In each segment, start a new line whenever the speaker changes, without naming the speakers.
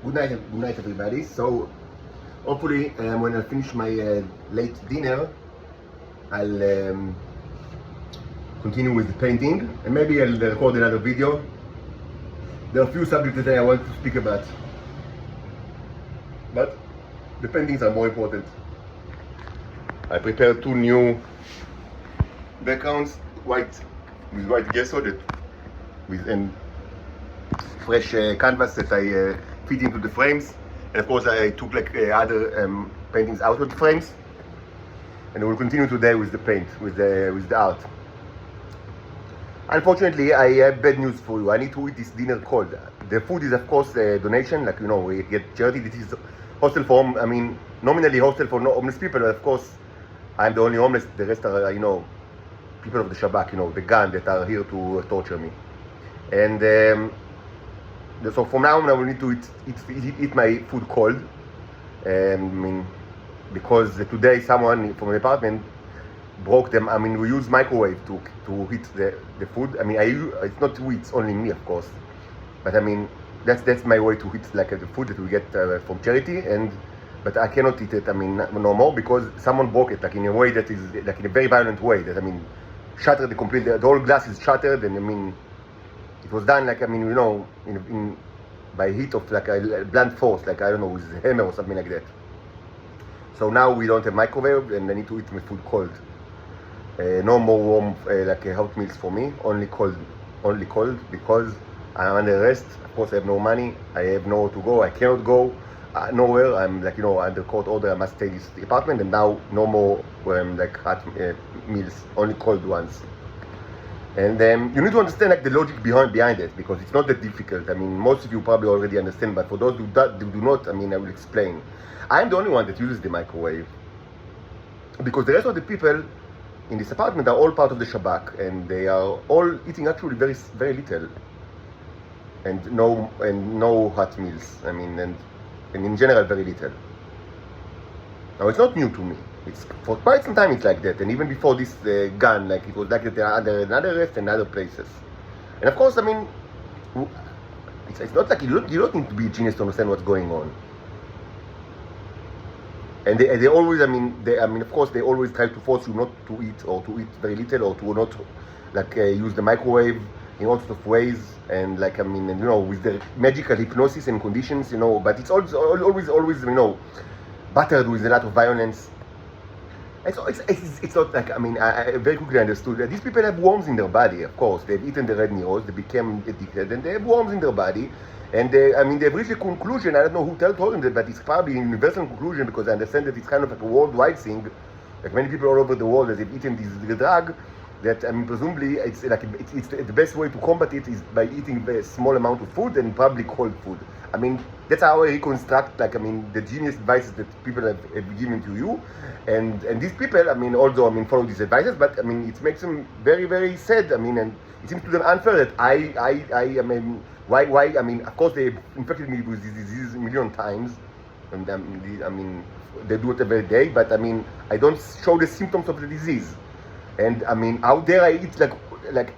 Good night, everybody. So, hopefully, when I finish my late dinner, I'll continue with the painting, and maybe I'll record another video. There are a few subjects today I want to speak about, but the paintings are more important. I prepared two new backgrounds, white with white gesso with fresh canvas that I fit into the frames, and of course I took like other paintings out of the frames, and I will continue today with the paint, with the art. Unfortunately, I have bad news for you. I need to eat this dinner cold. The food is of course a donation, like we get charity. This is hostel for, nominally hostel for homeless people, but of course I'm the only homeless. The rest are people of the Shabak, the gang that are here to torture me. And so from now on I will need to eat my food cold. Because today someone from the apartment broke them. We use microwave to heat the food. It's not we, it's only me, of course. But that's my way to heat the food that we get from charity. But I cannot eat it. No more, because someone broke it in a way that is in a very violent way. That shattered the whole glass is shattered, and it was done by heat of a blunt force, with a hammer or something like that. So now we don't have microwave, and I need to eat my food cold. No more warm hot meals for me. Only cold, because I'm under arrest. Of course, I have no money. I have nowhere to go. I cannot go nowhere. I'm under court order. I must stay in this apartment, and now no more hot meals. Only cold ones. And you need to understand the logic behind it, because it's not that difficult. Most of you probably already understand, but for those who do not, I will explain. I'm the only one that uses the microwave, because the rest of the people in this apartment are all part of the Shabak, and they are all eating actually very, very little, and no hot meals. And in general, very little. Now, it's not new to me. It's for quite some time it's like that, and even before this gun, it was like that under another arrest and other places. And of course, it's not like you don't need to be a genius to understand what's going on. And they always, of course, they always try to force you not to eat, or to eat very little, or to not use the microwave in all sorts of ways, and with the magical hypnosis and conditions, But it's always buttered with a lot of violence. It's not I very quickly understood that these people have worms in their body. Of course, they've eaten the red meals, they became addicted, and they have worms in their body. And they've reached a conclusion. I don't know who told them that, but it's probably a universal conclusion, because I understand that it's kind of a worldwide thing. Many people all over the world, as they've eaten this drug, that presumably it's the best way to combat it is by eating a small amount of food, and probably cold food. That's how I reconstruct the genius advices that people have given to you, and these people, although follow these advices, but it makes them very, very sad. And it seems to them unfair that why of course they infected me with this disease a million times, and they do it every day, but I don't show the symptoms of the disease. And how dare I eat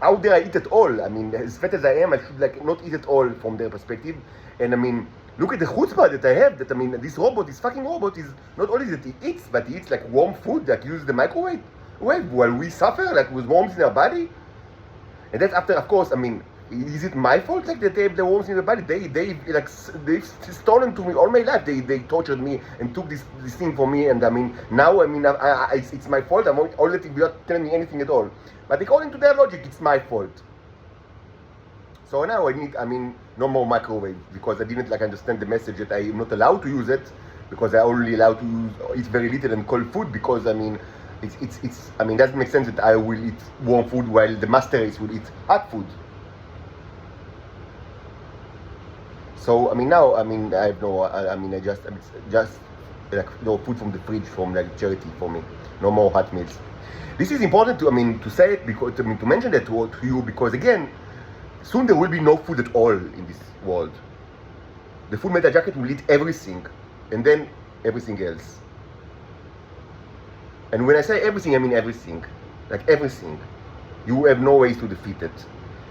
how dare I eat at all? As fat as I am, I should not eat at all from their perspective. And look at the chutzpah that I have, that this fucking robot is not only that he eats, but he eats warm food that uses the microwave while we suffer with worms in our body. And that's after, of course, is it my fault that they have the worms in their body? They've stolen to me all my life. They tortured me and took this thing from me, and now it's my fault. I'm all letting without telling me anything at all. But according to their logic, it's my fault. So now I need no more microwave, because I didn't understand the message that I am not allowed to use it, because I only allowed to eat very little and cold food, because it doesn't make sense that I will eat warm food while the master race will eat hot food. So now I have no I just no food from the fridge from charity for me. No more hot meals. This is important to say it, because to mention that to you, because again, soon there will be no food at all in this world. The Full Metal Jacket will eat everything, and then everything else. And when I say everything, I mean everything, everything. You have no ways to defeat it.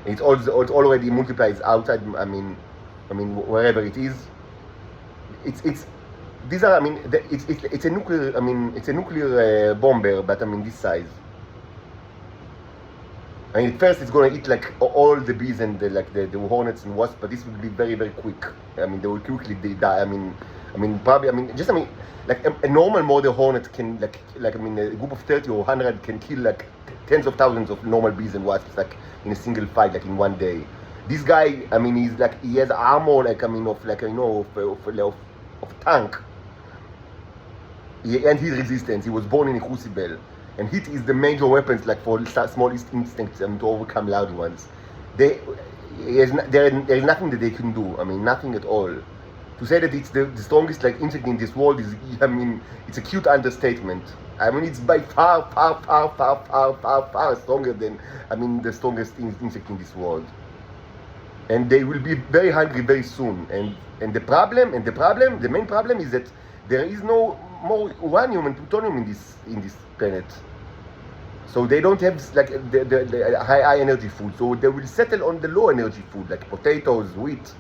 It's already multiplied outside. Wherever it is, it's these are, I mean, it's a nuclear, I mean, it's a nuclear bomber, but I mean this size. I mean, at first it's going to eat like all the bees and the hornets and wasps, but this will be very, very quick. I mean, they will quickly die. I mean, probably, I mean, just, I mean, like a normal model hornet can, I mean, a group of 30 or 100 can kill like tens of thousands of normal bees and wasps, like in a single fight, like in one day. This guy, I mean, he's like, he has armor, like, I mean, of like, you know, of a tank. And he's resistance. He was born in a crucible. And heat is the major weapons, like for small instincts to overcome loud ones. There is nothing that they can do. I mean, nothing at all. To say that it's the strongest like insect in this world is, I mean, it's a cute understatement. I mean, it's by far stronger than, I mean, the strongest insect in this world. And they will be very hungry very soon. And the main problem is that there is no more uranium and plutonium in this planet. So they don't have like the high energy food. So they will settle on the low energy food like potatoes, wheat,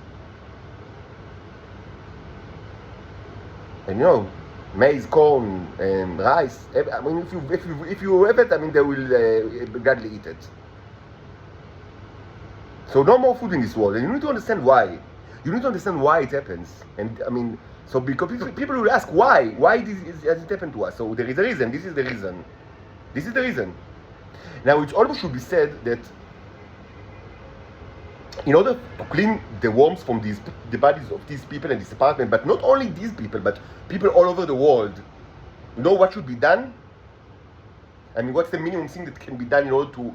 and you know, maize, corn, and rice. I mean, if you have it, I mean, they will gladly eat it. So no more food in this world, and you need to understand why. You need to understand why it happens, and I mean. So because people will ask why has it happened to us? So there is a reason. This is the reason. This is the reason. Now it almost should be said that in order to clean the worms from the bodies of these people in this apartment, but not only these people, but people all over the world, you know what should be done? I mean, what's the minimum thing that can be done in order to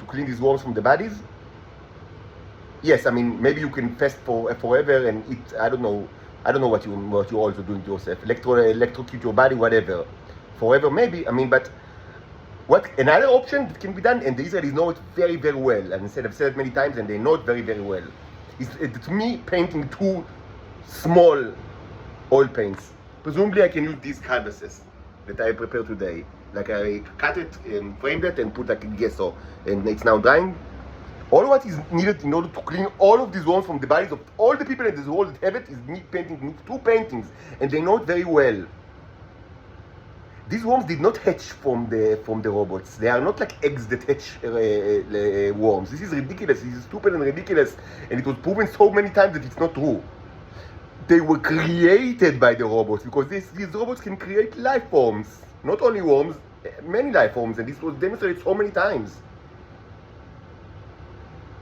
clean these worms from the bodies? Yes, I mean, maybe you can fast forever and eat, I don't know what you're also doing to yourself, electrocute your body, whatever, forever maybe. I mean, but what another option that can be done, and the Israelis know it very, very well, and I've said it many times, and they know it very, very well, is to me painting two small oil paints. Presumably, I can use these canvases that I prepared today. Like I cut it and framed it and put like a gesso, and it's now drying. All what is needed in order to clean all of these worms from the bodies of all the people in this world that have it is me painting two paintings, and they know it very well. These worms did not hatch from the robots. They are not like eggs that hatch worms. This is ridiculous. This is stupid and ridiculous, and it was proven so many times that it's not true. They were created by the robots because these robots can create life forms, not only worms, many life forms, and this was demonstrated so many times.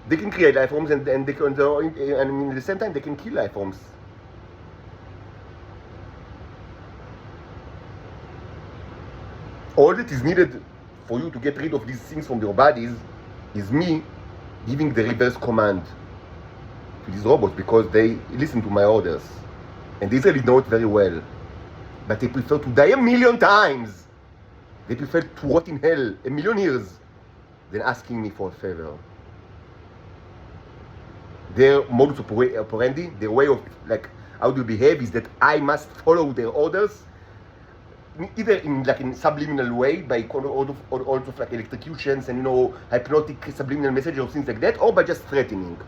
They can create life forms, and they can, and at the same time, they can kill life forms. All that is needed for you to get rid of these things from your bodies is me giving the reverse command to these robots because they listen to my orders. And the Israelis know it very well. But they prefer to die 1,000,000 times. They prefer to rot in hell 1,000,000 years than asking me for a favor. Their modus operandi, their way of like how to behave is that I must follow their orders, either in subliminal way by all of like electrocutions and hypnotic subliminal messages or things like that, or by just threatening.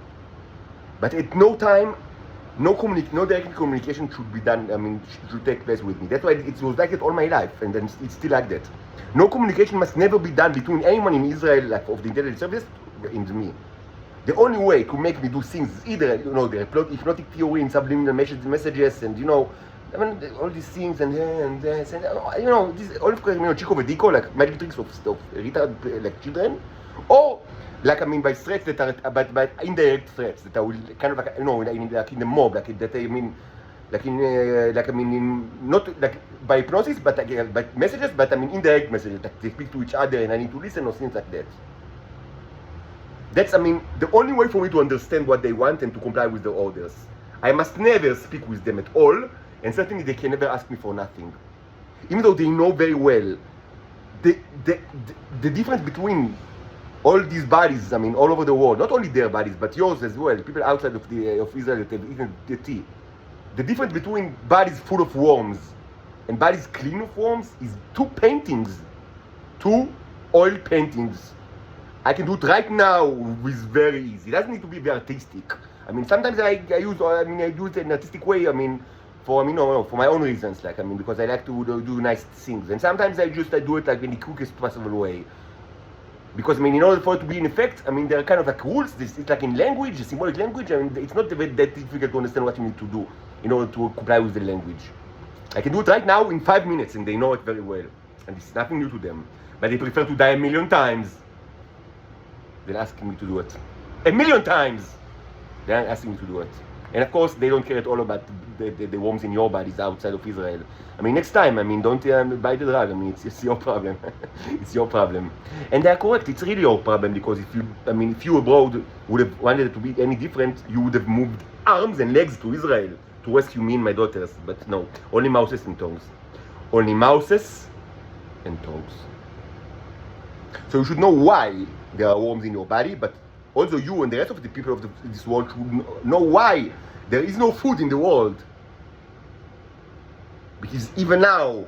But at no time, no direct communication should be done. I mean, should take place with me. That's why it was like that all my life, and then it's still like that. No communication must never be done between anyone in Israel, like of the intelligence service, and me. The only way to make me do things is either, the hypnotic theory and subliminal messages and, I mean, all these things and this, and, this, all of Chico Vedico, like magic tricks of retarded, like children, or, like, I mean, by threats that are, by indirect threats that are kind of like, like in the mob, like that, I mean, not like by hypnosis, but like, by messages, but I mean, indirect messages, like they speak to each other and I need to listen or things like that. That's, I mean, the only way for me to understand what they want and to comply with their orders. I must never speak with them at all, and certainly they can never ask me for nothing. Even though they know very well the difference between all these bodies, I mean, all over the world, not only their bodies, but yours as well, people outside of Israel that have eaten the tea. The difference between bodies full of worms and bodies clean of worms is two paintings, two oil paintings. I can do it right now with very easy. It doesn't need to be very artistic. I mean, sometimes I use, I do it in an artistic way. I mean, for my own reasons, like, I mean, because I like to do nice things. And sometimes I do it like in the quickest possible way. Because, I mean, in order for it to be in effect, I mean, there are kind of like rules. It's like in language, symbolic language. I mean, it's not that difficult to understand what you need to do in order to comply with the language. I can do it right now in 5 minutes, and they know it very well. And it's nothing new to them. But they prefer to die 1,000,000 times than asking me to do it. 1,000,000 times than asking me to do it. And of course, they don't care at all about the worms in your bodies outside of Israel. I mean, next time, I mean, don't buy the drug. I mean, it's your problem. It's your problem. And they are correct. It's really your problem, because if you abroad would have wanted it to be any different, you would have moved arms and legs to Israel to rescue me and my daughters. But no, only mouses and tongues. Only mouses and tongues. So you should know why there are worms in your body, but also you and the rest of the people of this world should know why there is no food in the world. Because even now,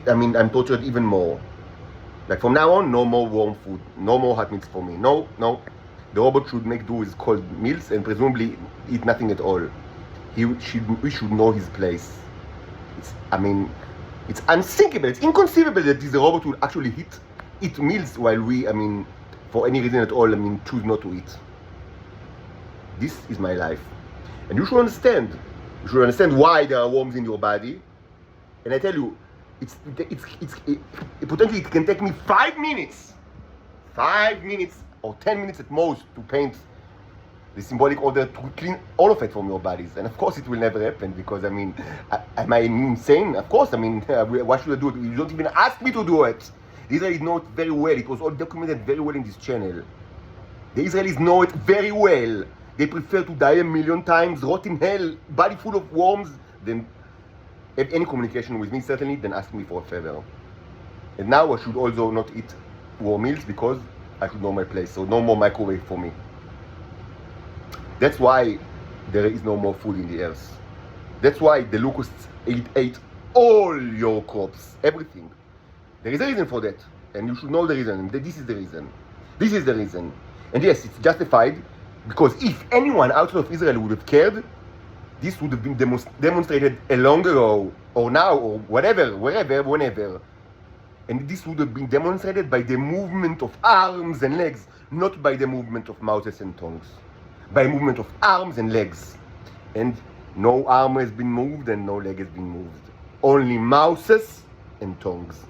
I'm tortured even more. Like from now on, no more warm food, no more hot meals for me. No. The robot should make do with cold meals and presumably eat nothing at all. We should know his place. It's unthinkable, it's inconceivable that this robot will actually eat meals while we, for any reason at all, choose not to eat. This is my life. And you should understand. You should understand why there are worms in your body. And I tell you, potentially it can take me 5 minutes. 5 minutes or 10 minutes at most to paint the symbolic order to clean all of it from your bodies. And of course it will never happen, because am I insane? Of course, why should I do it? You don't even ask me to do it. The Israelis know it very well. It was all documented very well in this channel. The Israelis know it very well. They prefer to die 1,000,000 times, rot in hell, body full of worms, than have any communication with me, certainly, than ask me for a favor. And now I should also not eat warm meals, because I should know my place. So no more microwave for me. That's why there is no more food in the earth. That's why the locusts ate all your crops, everything. There is a reason for that, and you should know the reason. This is the reason. This is the reason. And yes, it's justified, because if anyone outside of Israel would have cared, this would have been demonstrated a long ago, or now, or whatever, wherever, whenever. And this would have been demonstrated by the movement of arms and legs, not by the movement of mouths and tongues. By movement of arms and legs. And no arm has been moved and no leg has been moved. Only mouths and tongues.